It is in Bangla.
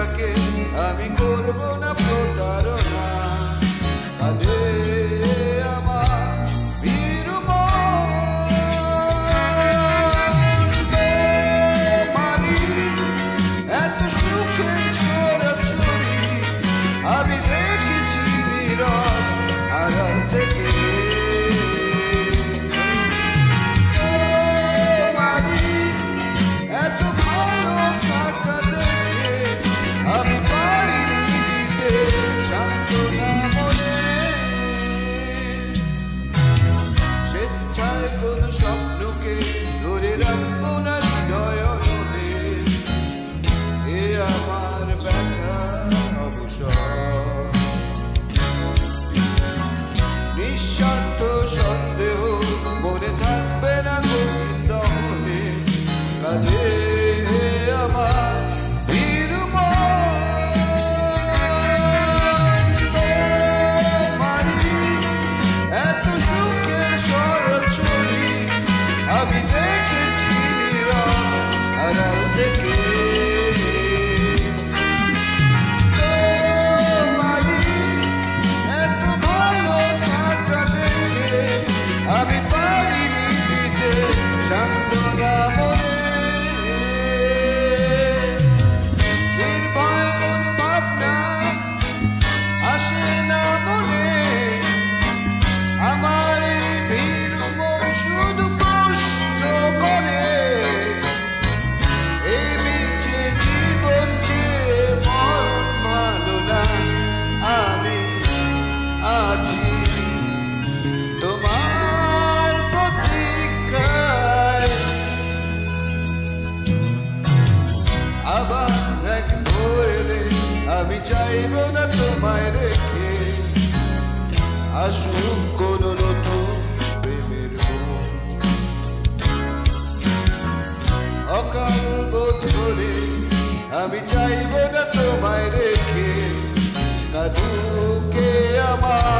তাকে আমি করব না প্রতারণা। কাঁধে আমার বীর মারি এত সুখের ছড়াছড়ি আমি দেখেছি নীরব আড়াল থেকে। নিঃস্বার্থ সন্দেহ মনে থাকবে না গোবিন্দ মনে। কাঁধে আমার বীর মারি এত সুখের ছড়াছড়ি আমি দেখেছি নীরব আড়াল থেকে। আমি পারিনি দিতে সান্ত্বনা মনে। নির্ভয় কোন ভাবনা আসে না মনে। আমার এই বীর মন শুধু প্রশ্ন করে এই মিছে জীবন যে মরণ ভালো না। আমি আছি তোমার প্রতীক্ষায়। আবার এক ভোরে আমি চাইব না তোমায় রেখে আসুক কোন নতুন প্রেমের অকাল বোধ করে। আমি চাইব না তোমায় রেখে কাঁদুকে আমার